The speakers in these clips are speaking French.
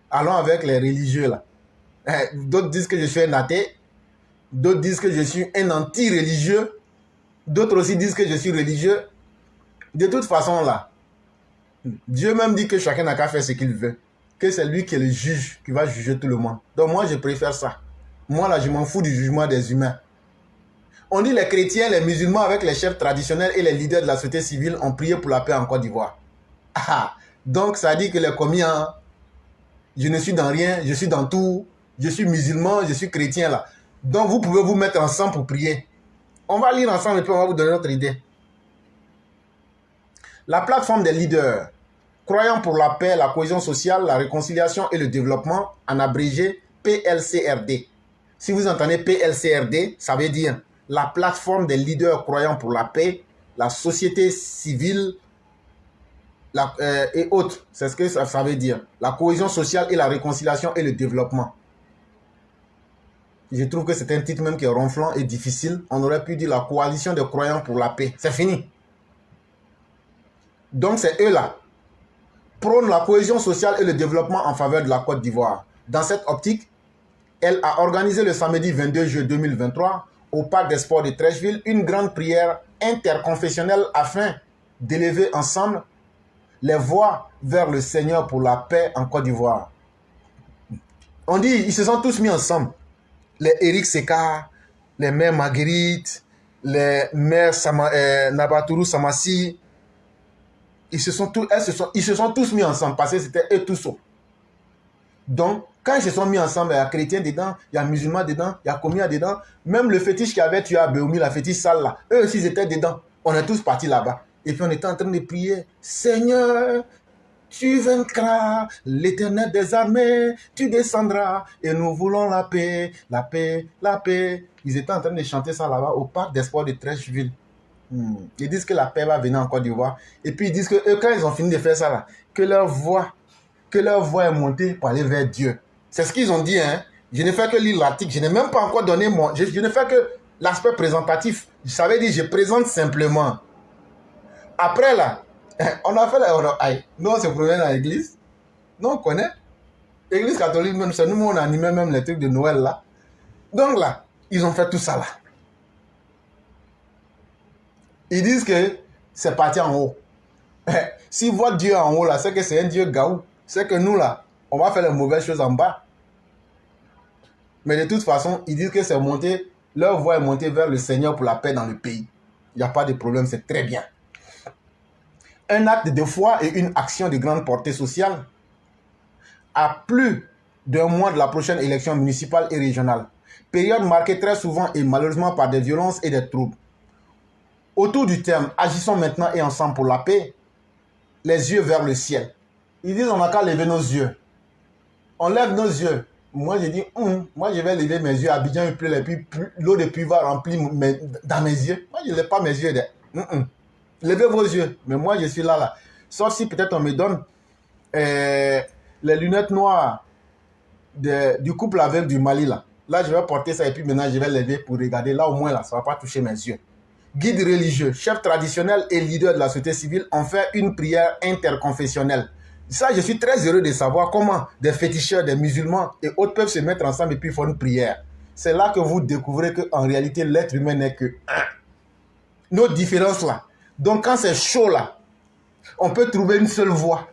Allons avec les religieux là. D'autres disent que je suis un athée. D'autres disent que je suis un anti-religieux. D'autres aussi disent que je suis religieux. De toute façon là, Dieu même dit que chacun n'a qu'à faire ce qu'il veut. Que c'est lui qui est le juge, qui va juger tout le monde. Donc moi je préfère ça. Moi là je m'en fous du jugement des humains. On dit les chrétiens, les musulmans avec les chefs traditionnels et les leaders de la société civile ont prié pour la paix en Côte d'Ivoire. Ah, donc ça dit que les comiens, je ne suis dans rien, je suis dans tout. Je suis musulman, je suis chrétien là. Donc vous pouvez vous mettre ensemble pour prier. On va lire ensemble et puis on va vous donner notre idée. La plateforme des leaders, croyant pour la paix, la cohésion sociale, la réconciliation et le développement, en abrégé PLCRD. Si vous entendez PLCRD, ça veut dire la plateforme des leaders croyant pour la paix, la société civile et autres. C'est ce que ça veut dire. La cohésion sociale et la réconciliation et le développement. Je trouve que c'est un titre même qui est ronflant et difficile. On aurait pu dire la coalition des croyants pour la paix. C'est fini. Donc c'est eux là. Prônent la cohésion sociale et le développement en faveur de la Côte d'Ivoire. Dans cette optique, elle a organisé le samedi 22 juillet 2023 au Parc des Sports de Treichville une grande prière interconfessionnelle afin d'élever ensemble les voix vers le Seigneur pour la paix en Côte d'Ivoire. On dit, ils se sont tous mis ensemble. Les Eric Seka, les mères Marguerite, les mères Nabaturu Samassi, ils se sont tous mis ensemble parce que c'était eux tous. Donc, quand ils se sont mis ensemble, il y a chrétiens dedans, il y a musulmans dedans, il y a communs dedans. Même le fétiche qui avait tué à Béoumi, la fétiche sale là, eux aussi ils étaient dedans. On est tous partis là-bas. Et puis on était en train de prier. Seigneur, tu vaincras, l'Éternel des armées, tu descendras. Et nous voulons la paix, la paix, la paix. Ils étaient en train de chanter ça là-bas au Parc des Sports de Treichville. Ils disent que la paix va venir en Côte d'Ivoire. Et puis ils disent que eux, quand ils ont fini de faire ça là, que leur voix est montée pour aller vers Dieu. C'est ce qu'ils ont dit. Hein. Je ne fais que lire l'article. Je n'ai même pas encore donné mon... Je ne fais que l'aspect présentatif. Je savais dire, je présente simplement. Après là, on a fait la... Nous, on se promène à l'église. Nous, on connaît. L'église catholique, même, c'est nous, on animait même les trucs de Noël là. Donc là, ils ont fait tout ça là. Ils disent que c'est parti en haut. Si voit Dieu en haut là, c'est que c'est un Dieu gaou. C'est que nous là, on va faire les mauvaises choses en bas. Mais de toute façon, ils disent que c'est monté, leur voix est montée vers le Seigneur pour la paix dans le pays. Il n'y a pas de problème, c'est très bien. Un acte de foi et une action de grande portée sociale. À plus d'un mois de la prochaine élection municipale et régionale. Période marquée très souvent et malheureusement par des violences et des troubles. Autour du terme « Agissons maintenant et ensemble pour la paix », les yeux vers le ciel. Ils disent on n'a qu'à lever nos yeux. On lève nos yeux. Moi, je dis, moi, je vais lever mes yeux. Abidjan, il pleut, et puis l'eau de pluie va remplir dans mes yeux. Moi, je ne lève pas mes yeux. Levez vos yeux. Mais moi, je suis là. Sauf si peut-être on me donne les lunettes noires du couple avec du Mali. Là, je vais porter ça et puis maintenant, je vais lever pour regarder. Là, au moins, là, ça ne va pas toucher mes yeux. Guides religieux, chefs traditionnels et leaders de la société civile ont fait une prière interconfessionnelle. Ça, je suis très heureux de savoir comment des féticheurs, des musulmans et autres peuvent se mettre ensemble et puis faire une prière. C'est là que vous découvrez qu'en réalité, l'être humain n'est que un. Nos différences là. Donc, quand c'est chaud là, on peut trouver une seule voie.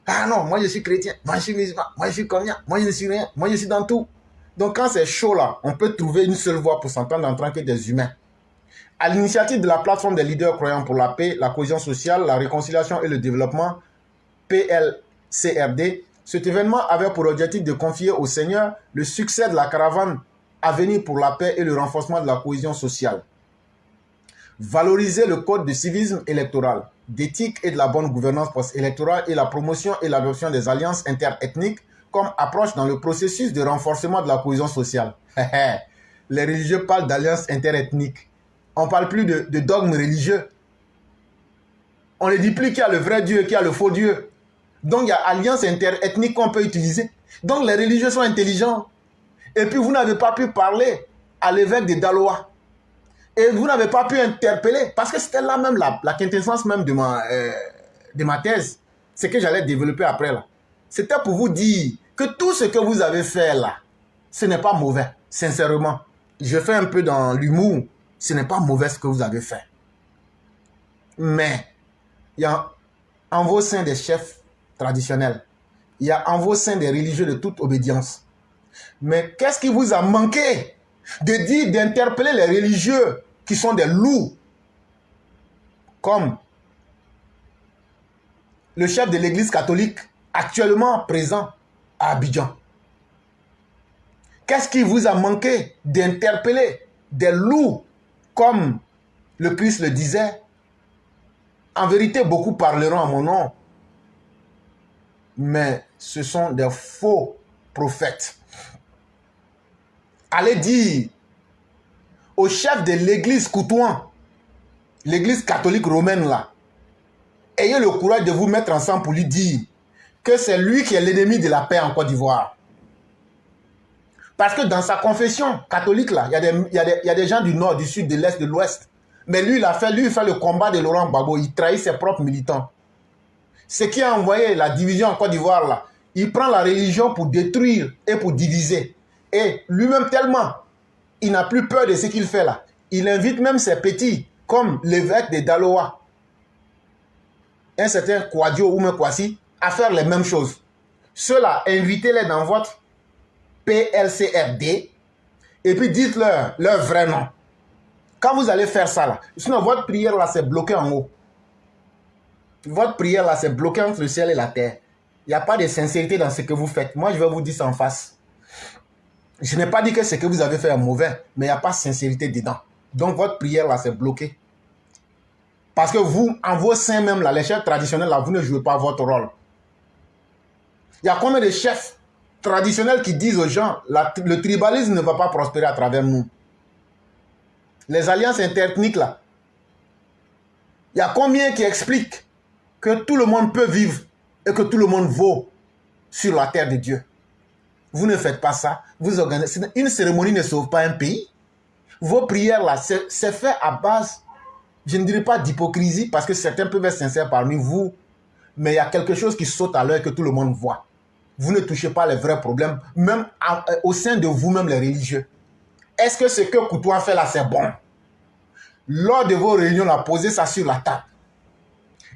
Ah non, moi je suis chrétien, moi je suis musulman, moi je suis communien, moi je ne suis rien, moi je suis dans tout. Donc, quand c'est chaud là, on peut trouver une seule voie pour s'entendre en tant que des humains. À l'initiative de la plateforme des leaders croyants pour la paix, la cohésion sociale, la réconciliation et le développement, PLCRD, cet événement avait pour objectif de confier au Seigneur le succès de la caravane à venir pour la paix et le renforcement de la cohésion sociale. Valoriser le code de civisme électoral, d'éthique et de la bonne gouvernance post-électorale et la promotion et l'adoption des alliances interethniques comme approche dans le processus de renforcement de la cohésion sociale. Les religieux parlent d'alliances interethniques. On ne parle plus de dogmes religieux. On ne dit plus qu'il y a le vrai Dieu et qu'il y a le faux Dieu. Donc, il y a alliance interethnique qu'on peut utiliser. Donc, les religieux sont intelligents. Et puis, vous n'avez pas pu parler à l'évêque de Daloa. Et vous n'avez pas pu interpeller. Parce que c'était là même la quintessence même de ma thèse. C'est que j'allais développer après là. C'était pour vous dire que tout ce que vous avez fait là, ce n'est pas mauvais, sincèrement. Je fais un peu dans l'humour, ce n'est pas mauvais ce que vous avez fait. Mais, il y a en vos seins des chefs traditionnels, il y a en vos seins des religieux de toute obédience. Mais qu'est-ce qui vous a manqué de dire, d'interpeller les religieux qui sont des loups, comme le chef de l'église catholique actuellement présent à Abidjan? Qu'est-ce qui vous a manqué d'interpeller des loups, comme le Christ le disait? En vérité, beaucoup parleront à mon nom, mais ce sont des faux prophètes. Allez dire au chef de l'église Coutouan, l'église catholique romaine là, ayez le courage de vous mettre ensemble pour lui dire que c'est lui qui est l'ennemi de la paix en Côte d'Ivoire. Parce que dans sa confession catholique là, il y a des gens du nord, du sud, de l'est, de l'ouest. Mais lui, il fait le combat de Laurent Gbagbo. Il trahit ses propres militants. Ce qui a envoyé la division en Côte d'Ivoire là, il prend la religion pour détruire et pour diviser. Et lui-même tellement, il n'a plus peur de ce qu'il fait là. Il invite même ses petits, comme l'évêque de Daloa, un certain Kouadio ou Kwasi, à faire les mêmes choses. Ceux-là, invitez-les dans votre PLCRD et puis dites-leur leur vrai nom. Quand vous allez faire ça là, sinon votre prière là c'est bloqué en haut. Votre prière là c'est bloqué entre le ciel et la terre. Il n'y a pas de sincérité dans ce que vous faites. Moi je vais vous dire ça en face. Je n'ai pas dit que ce que vous avez fait est mauvais, mais il n'y a pas de sincérité dedans. Donc votre prière là c'est bloqué. Parce que vous, en vos seins même là, les chefs traditionnels là, vous ne jouez pas votre rôle. Il y a combien de chefs traditionnels qui disent aux gens, le tribalisme ne va pas prospérer à travers nous. Les alliances interethniques là, il y a combien qui expliquent que tout le monde peut vivre et que tout le monde vaut sur la terre de Dieu. Vous ne faites pas ça. Vous organisez. Une cérémonie ne sauve pas un pays. Vos prières là, c'est fait à base, je ne dirais pas d'hypocrisie, parce que certains peuvent être sincères parmi vous, mais il y a quelque chose qui saute à l'œil que tout le monde voit. Vous ne touchez pas les vrais problèmes, même au sein de vous-même les religieux. Est-ce que ce que Coutouan fait là, c'est bon? Lors de vos réunions, là, posez ça sur la table.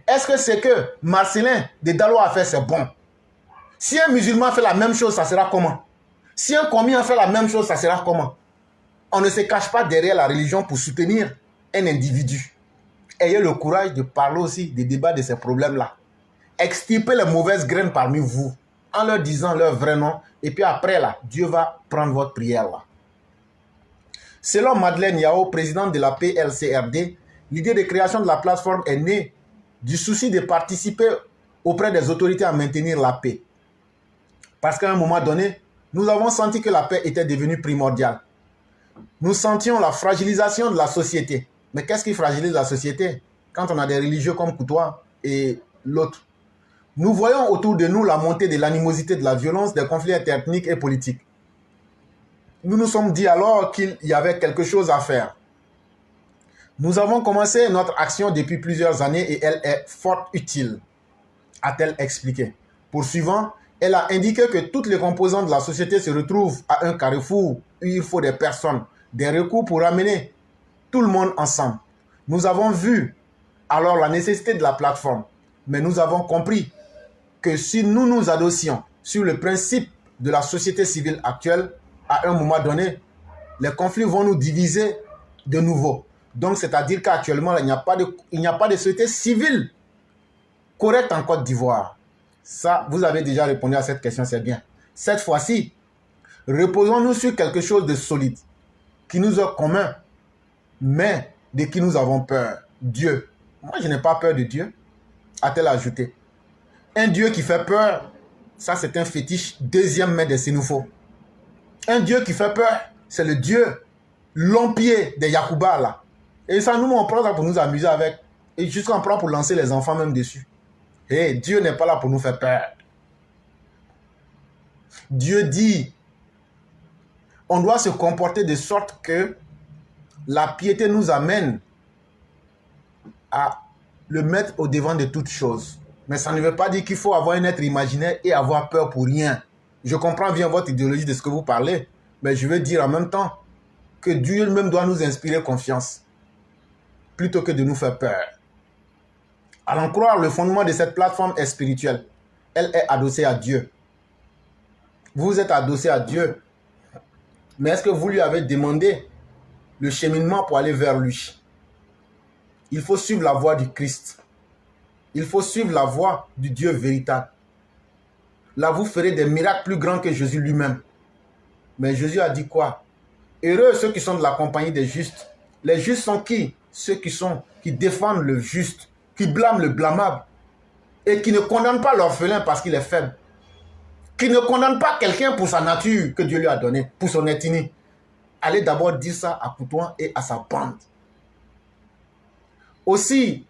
Est-ce que ce que Marcelin de Daloa a fait, c'est bon? Si un musulman fait la même chose, ça sera comment? Si un commis a fait la même chose, ça sera comment? On ne se cache pas derrière la religion pour soutenir un individu. Ayez le courage de parler aussi des débats de ces problèmes-là. Extirpez les mauvaises graines parmi vous, en leur disant leur vrai nom, et puis après, là, Dieu va prendre votre prière, là. Selon Madeleine Yao, présidente de la PLCRD, l'idée de création de la plateforme est née du souci de participer auprès des autorités à maintenir la paix. Parce qu'à un moment donné, nous avons senti que la paix était devenue primordiale. Nous sentions la fragilisation de la société. Mais qu'est-ce qui fragilise la société? Quand on a des religieux comme Coutouan et l'autre. Nous voyons autour de nous la montée de l'animosité, de la violence, des conflits interethniques et politiques. Nous nous sommes dit alors qu'il y avait quelque chose à faire. Nous avons commencé notre action depuis plusieurs années et elle est fort utile, a-t-elle expliqué. Poursuivant, elle a indiqué que toutes les composantes de la société se retrouvent à un carrefour où il faut des personnes, des recours pour amener tout le monde ensemble. Nous avons vu alors la nécessité de la plateforme, mais nous avons compris que si nous nous adossions sur le principe de la société civile actuelle, à un moment donné, les conflits vont nous diviser de nouveau. Donc, c'est-à-dire qu'actuellement, il n'y a pas de société civile correcte en Côte d'Ivoire. Ça, vous avez déjà répondu à cette question, c'est bien. Cette fois-ci, reposons-nous sur quelque chose de solide, qui nous est commun, mais de qui nous avons peur. Dieu. Moi, je n'ai pas peur de Dieu, a-t-elle ajouté. Un Dieu qui fait peur, ça c'est un fétiche deuxième main des Sénoufos. Un Dieu qui fait peur, c'est le Dieu long-pied des Yacouba là. Et ça, nous, on prend ça pour nous amuser avec. Et jusqu'à on prend pour lancer les enfants même dessus. Et Dieu n'est pas là pour nous faire peur. Dieu dit, on doit se comporter de sorte que la piété nous amène à le mettre au devant de toutes choses. Mais ça ne veut pas dire qu'il faut avoir un être imaginaire et avoir peur pour rien. Je comprends bien votre idéologie de ce que vous parlez, mais je veux dire en même temps que Dieu lui-même doit nous inspirer confiance, plutôt que de nous faire peur. À l'en croire, le fondement de cette plateforme est spirituel. Elle est adossée à Dieu. Vous êtes adossé à Dieu. Mais est-ce que vous lui avez demandé le cheminement pour aller vers lui? Il faut suivre la voie du Christ. Il faut suivre la voie du Dieu véritable. Là, vous ferez des miracles plus grands que Jésus lui-même. Mais Jésus a dit quoi? Heureux ceux qui sont de la compagnie des justes. Les justes sont qui? Ceux qui défendent le juste, qui blâment le blâmable et qui ne condamnent pas l'orphelin parce qu'il est faible. Qui ne condamnent pas quelqu'un pour sa nature que Dieu lui a donnée, pour son ethnie. Allez d'abord dire ça à Coutouin et à sa bande. Aussi,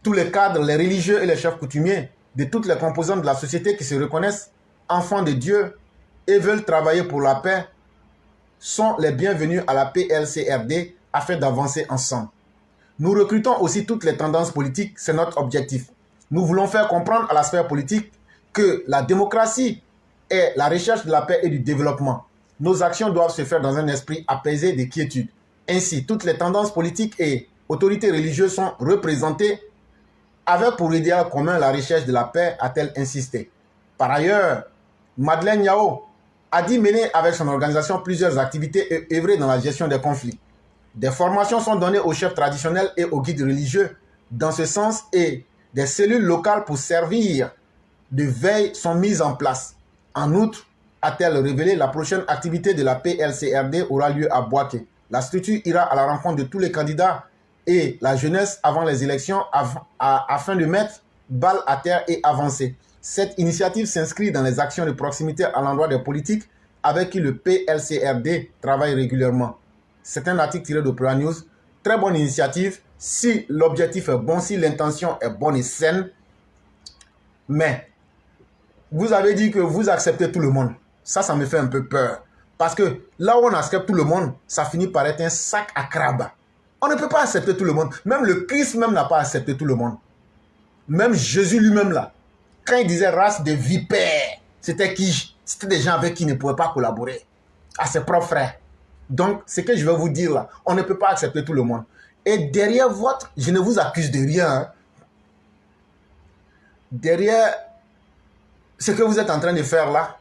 tous les cadres, les religieux et les chefs coutumiers de toutes les composantes de la société qui se reconnaissent enfants de Dieu et veulent travailler pour la paix sont les bienvenus à la PLCRD afin d'avancer ensemble. Nous recrutons aussi toutes les tendances politiques, c'est notre objectif. Nous voulons faire comprendre à la sphère politique que la démocratie est la recherche de la paix et du développement. Nos actions doivent se faire dans un esprit apaisé de quiétude. Ainsi, toutes les tendances politiques et autorités religieuses sont représentées avec pour idéal commun la recherche de la paix, a-t-elle insisté. Par ailleurs, Madeleine Yao a dit mener avec son organisation plusieurs activités et œuvrer dans la gestion des conflits. Des formations sont données aux chefs traditionnels et aux guides religieux dans ce sens et des cellules locales pour servir de veille sont mises en place. En outre, a-t-elle révélé, la prochaine activité de la PLCRD aura lieu à Boaké. La structure ira à la rencontre de tous les candidats et la jeunesse avant les élections afin de mettre balle à terre et avancer. Cette initiative s'inscrit dans les actions de proximité à l'endroit des politiques avec qui le PLCRD travaille régulièrement. C'est un article tiré de Prima News. Très bonne initiative si l'objectif est bon, si l'intention est bonne et saine. Mais vous avez dit que vous acceptez tout le monde. Ça me fait un peu peur. Parce que là où on accepte tout le monde, ça finit par être un sac à crabe. On ne peut pas accepter tout le monde. Même le Christ même n'a pas accepté tout le monde. Même Jésus lui-même là, quand il disait race de vipères, c'était qui? C'était des gens avec qui il ne pouvait pas collaborer. À ses propres frères. Donc, ce que je vais vous dire là, on ne peut pas accepter tout le monde. Et derrière votre, je ne vous accuse de rien. Hein. Derrière ce que vous êtes en train de faire là,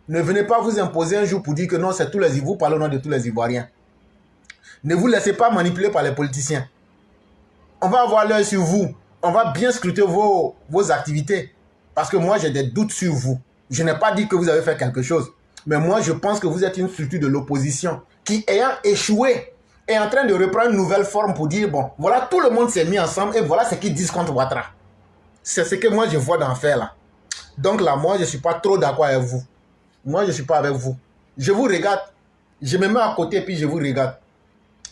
ne venez pas vous imposer un jour pour dire que non, c'est tous les Ivoiriens. Vous parlez au nom de tous les Ivoiriens. Ne vous laissez pas manipuler par les politiciens. On va avoir l'œil sur vous. On va bien scruter vos activités. Parce que moi, j'ai des doutes sur vous. Je n'ai pas dit que vous avez fait quelque chose. Mais moi, je pense que vous êtes une structure de l'opposition qui, ayant échoué, est en train de reprendre une nouvelle forme pour dire, bon, voilà, tout le monde s'est mis ensemble et voilà ce qu'ils disent contre Ouattara. C'est ce que moi, je vois dans l'affaire là. Donc là, moi, je ne suis pas trop d'accord avec vous. Moi, je ne suis pas avec vous. Je vous regarde. Je me mets à côté et puis je vous regarde.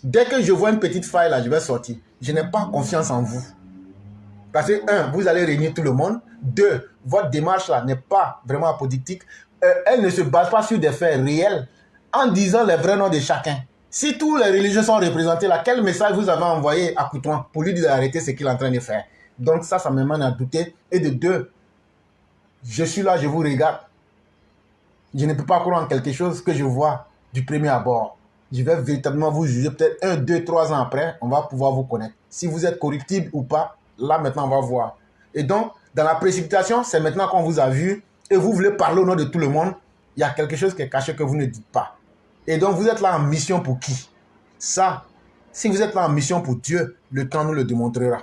Dès que je vois une petite faille là, je vais sortir. Je n'ai pas confiance en vous. Parce que, un, vous allez réunir tout le monde. Deux, votre démarche là n'est pas vraiment apodictique. Elle ne se base pas sur des faits réels en disant les vrais noms de chacun. Si tous les religieux sont représentés là, quel message vous avez envoyé à Coutouin pour lui dire d'arrêter ce qu'il est en train de faire? Donc ça me mène à douter. Et de deux, je suis là, je vous regarde. Je ne peux pas croire en quelque chose que je vois du premier abord. Je vais véritablement vous juger peut-être 1, 2, 3 ans après, on va pouvoir vous connaître. Si vous êtes corruptible ou pas, là maintenant on va voir. Et donc, dans la précipitation, c'est maintenant qu'on vous a vu et vous voulez parler au nom de tout le monde, il y a quelque chose qui est caché que vous ne dites pas. Et donc, vous êtes là en mission pour qui? Ça, si vous êtes là en mission pour Dieu, le temps nous le démontrera.